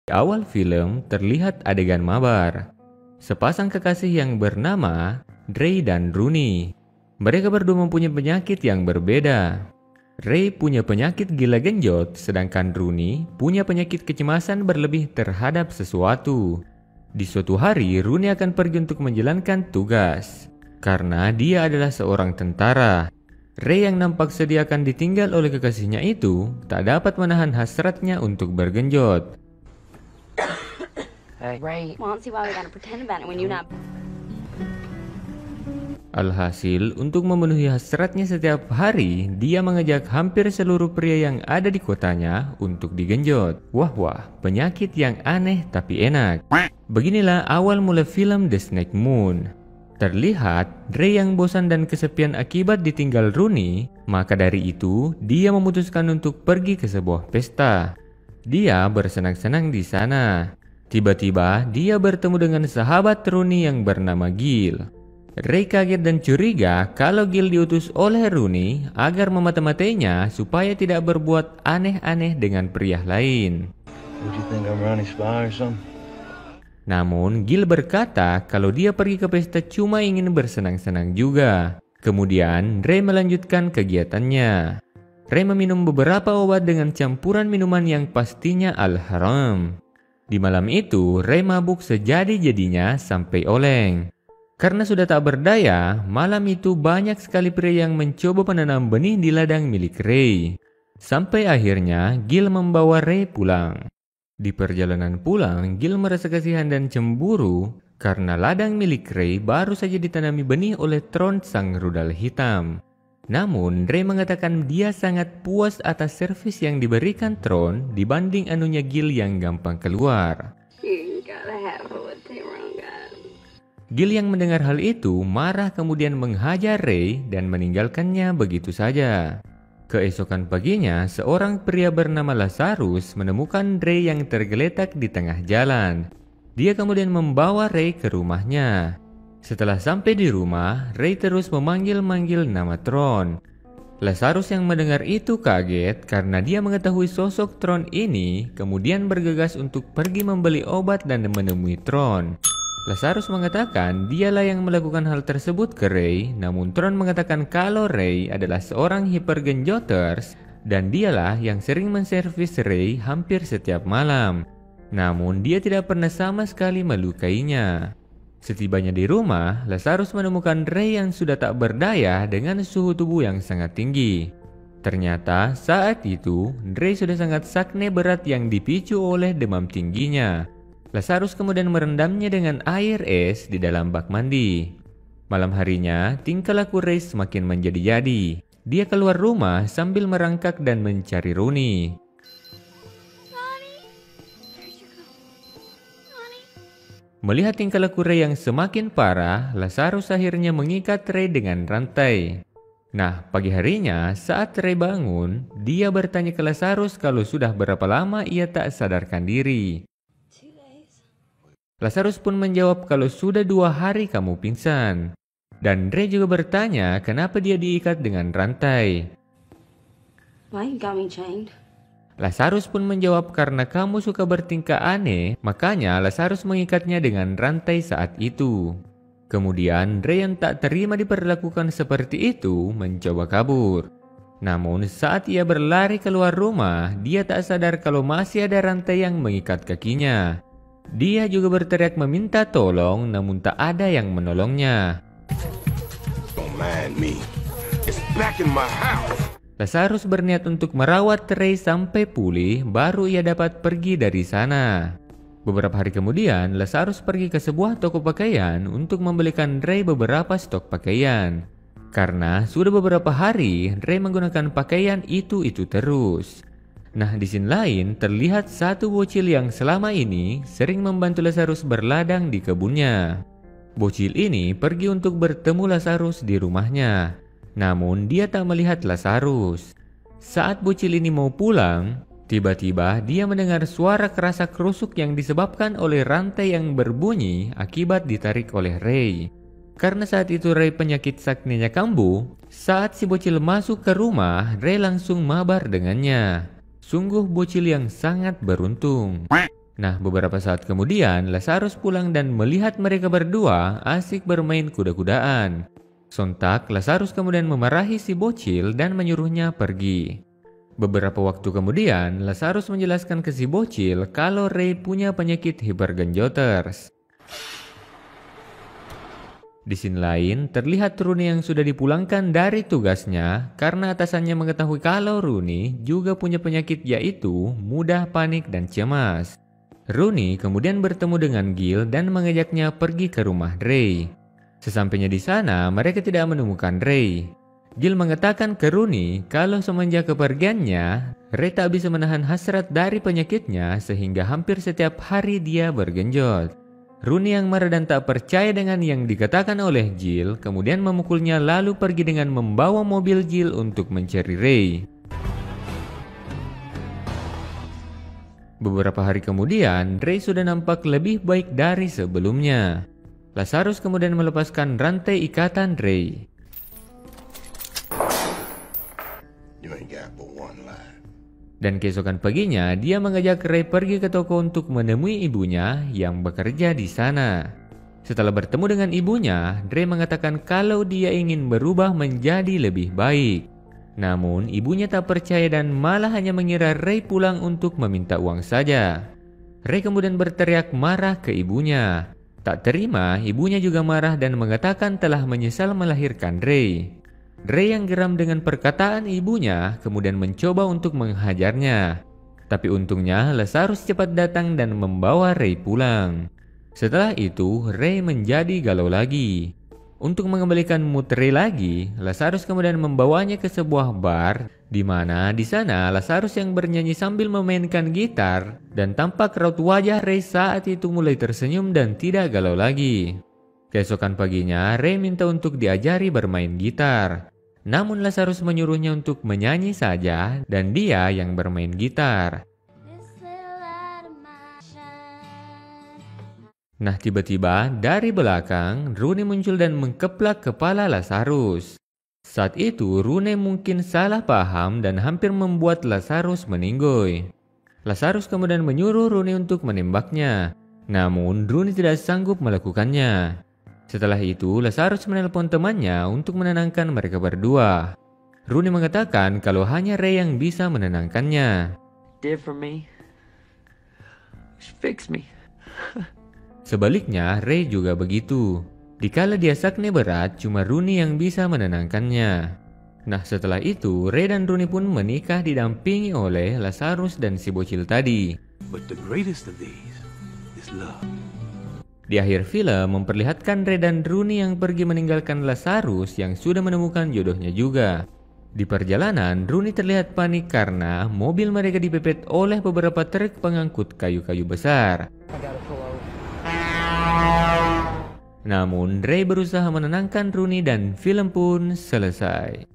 Di awal film terlihat adegan mabar. Sepasang kekasih yang bernama Ray dan Rooney. Mereka berdua mempunyai penyakit yang berbeda. Ray punya penyakit gila genjot, sedangkan Rooney punya penyakit kecemasan berlebih terhadap sesuatu. Di suatu hari, Rooney akan pergi untuk menjalankan tugas. Karena dia adalah seorang tentara. Ray yang nampak sedia akan ditinggal oleh kekasihnya itu tak dapat menahan hasratnya untuk bergenjot. Alhasil, untuk memenuhi hasratnya setiap hari, dia mengajak hampir seluruh pria yang ada di kotanya untuk digenjot. Wah, penyakit yang aneh tapi enak. Beginilah awal mula film The Snake Moon. Terlihat, Ray yang bosan dan kesepian akibat ditinggal Rooney, maka dari itu, dia memutuskan untuk pergi ke sebuah pesta. Dia bersenang-senang di sana. Tiba-tiba, dia bertemu dengan sahabat Rooney yang bernama Gil. Ray kaget dan curiga kalau Gil diutus oleh Rooney agar memata-matainya supaya tidak berbuat aneh-aneh dengan pria lain. Namun, Gil berkata kalau dia pergi ke pesta cuma ingin bersenang-senang juga. Kemudian, Ray melanjutkan kegiatannya. Ray meminum beberapa obat dengan campuran minuman yang pastinya al-haram. Di malam itu, Ray mabuk sejadi-jadinya sampai oleng. Karena sudah tak berdaya, malam itu banyak sekali pria yang mencoba menanam benih di ladang milik Ray. Sampai akhirnya, Gil membawa Ray pulang. Di perjalanan pulang, Gil merasa kasihan dan cemburu karena ladang milik Ray baru saja ditanami benih oleh Tron sang rudal hitam. Namun, Ray mengatakan dia sangat puas atas servis yang diberikan Tron dibanding anunya Gil yang gampang keluar. Gil yang mendengar hal itu marah kemudian menghajar Ray dan meninggalkannya begitu saja. Keesokan paginya, seorang pria bernama Lazarus menemukan Ray yang tergeletak di tengah jalan. Dia kemudian membawa Ray ke rumahnya. Setelah sampai di rumah, Ray terus memanggil-manggil nama Tron. Lazarus yang mendengar itu kaget karena dia mengetahui sosok Tron ini, kemudian bergegas untuk pergi membeli obat dan menemui Tron. Lazarus mengatakan dialah yang melakukan hal tersebut ke Ray, namun Tron mengatakan kalau Ray adalah seorang hypergenjoters dan dialah yang sering menservis Ray hampir setiap malam. Namun dia tidak pernah sama sekali melukainya. Setibanya di rumah, Lazarus menemukan Ray yang sudah tak berdaya dengan suhu tubuh yang sangat tinggi. Ternyata saat itu, Ray sudah sangat sakne berat yang dipicu oleh demam tingginya. Lazarus kemudian merendamnya dengan air es di dalam bak mandi. Malam harinya, tingkah laku Ray semakin menjadi-jadi. Dia keluar rumah sambil merangkak dan mencari Rooney. Melihat tingkah laku Ray yang semakin parah, Lazarus akhirnya mengikat Ray dengan rantai. Nah, pagi harinya saat Ray bangun, dia bertanya ke Lazarus kalau sudah berapa lama ia tak sadarkan diri. Lazarus pun menjawab kalau sudah 2 hari kamu pingsan. Dan Ray juga bertanya kenapa dia diikat dengan rantai. Why you got me chained? Lazarus pun menjawab karena kamu suka bertingkah aneh, makanya Lazarus mengikatnya dengan rantai saat itu. Kemudian Ray yang tak terima diperlakukan seperti itu mencoba kabur. Namun saat ia berlari keluar rumah, dia tak sadar kalau masih ada rantai yang mengikat kakinya. Dia juga berteriak meminta tolong, namun tak ada yang menolongnya. Don't mind me. It's back in my house. Lazarus berniat untuk merawat Ray sampai pulih, baru ia dapat pergi dari sana. Beberapa hari kemudian, Lazarus pergi ke sebuah toko pakaian untuk membelikan Ray beberapa stok pakaian. Karena sudah beberapa hari, Ray menggunakan pakaian itu terus. Nah, di sini lain terlihat satu bocil yang selama ini sering membantu Lazarus berladang di kebunnya. Bocil ini pergi untuk bertemu Lazarus di rumahnya. Namun dia tak melihat Lazarus. Saat bocil ini mau pulang, tiba-tiba dia mendengar suara kerasak kerusuk yang disebabkan oleh rantai yang berbunyi akibat ditarik oleh Ray. Karena saat itu Ray penyakit saknenya kambuh, saat si bocil masuk ke rumah, Ray langsung mabar dengannya. Sungguh bocil yang sangat beruntung. Nah, beberapa saat kemudian Lazarus pulang dan melihat mereka berdua asik bermain kuda-kudaan. Sontak, Lazarus kemudian memarahi si bocil dan menyuruhnya pergi. Beberapa waktu kemudian, Lazarus menjelaskan ke si bocil kalau Ray punya penyakit hypergenjoters. Di sini lain, terlihat Rooney yang sudah dipulangkan dari tugasnya karena atasannya mengetahui kalau Rooney juga punya penyakit yaitu mudah panik dan cemas. Rooney kemudian bertemu dengan Gil dan mengajaknya pergi ke rumah Ray. Sesampainya di sana, mereka tidak menemukan Ray. Gil mengatakan ke Rooney kalau semenjak kepergiannya, Ray tak bisa menahan hasrat dari penyakitnya sehingga hampir setiap hari dia bergenjot. Rooney yang marah dan tak percaya dengan yang dikatakan oleh Gil, kemudian memukulnya lalu pergi dengan membawa mobil Gil untuk mencari Ray. Beberapa hari kemudian, Ray sudah nampak lebih baik dari sebelumnya. Lazarus kemudian melepaskan rantai ikatan Ray. Dan keesokan paginya, dia mengajak Ray pergi ke toko untuk menemui ibunya yang bekerja di sana. Setelah bertemu dengan ibunya, Ray mengatakan kalau dia ingin berubah menjadi lebih baik. Namun, ibunya tak percaya dan malah hanya mengira Ray pulang untuk meminta uang saja. Ray kemudian berteriak marah ke ibunya. Tak terima, ibunya juga marah dan mengatakan telah menyesal melahirkan Ray. Ray yang geram dengan perkataan ibunya kemudian mencoba untuk menghajarnya. Tapi untungnya Lazarus cepat datang dan membawa Ray pulang. Setelah itu Ray menjadi galau lagi. Untuk mengembalikan mood Ray lagi, Lazarus kemudian membawanya ke sebuah bar di mana di sana Lazarus yang bernyanyi sambil memainkan gitar dan tampak raut wajah Ray saat itu mulai tersenyum dan tidak galau lagi. Keesokan paginya Ray minta untuk diajari bermain gitar. Namun Lazarus menyuruhnya untuk menyanyi saja dan dia yang bermain gitar. Nah, tiba-tiba dari belakang Rooney muncul dan mengkeplak kepala Lazarus. Saat itu Rooney mungkin salah paham dan hampir membuat Lazarus meninggoy. Lazarus kemudian menyuruh Rooney untuk menembaknya. Namun Rooney tidak sanggup melakukannya. Setelah itu, Lazarus menelpon temannya untuk menenangkan mereka berdua. Rooney mengatakan kalau hanya Ray yang bisa menenangkannya. Did for me. Fix me. Sebaliknya, Ray juga begitu. Dikala dia sakne berat, cuma Rooney yang bisa menenangkannya. Nah, setelah itu, Ray dan Rooney pun menikah didampingi oleh Lazarus dan si bocil tadi. But the greatest of these is love. Di akhir film memperlihatkan Ray dan Rooney yang pergi meninggalkan Lazarus yang sudah menemukan jodohnya juga. Di perjalanan, Rooney terlihat panik karena mobil mereka dipepet oleh beberapa truk pengangkut kayu-kayu besar. Namun, Ray berusaha menenangkan Rooney dan film pun selesai.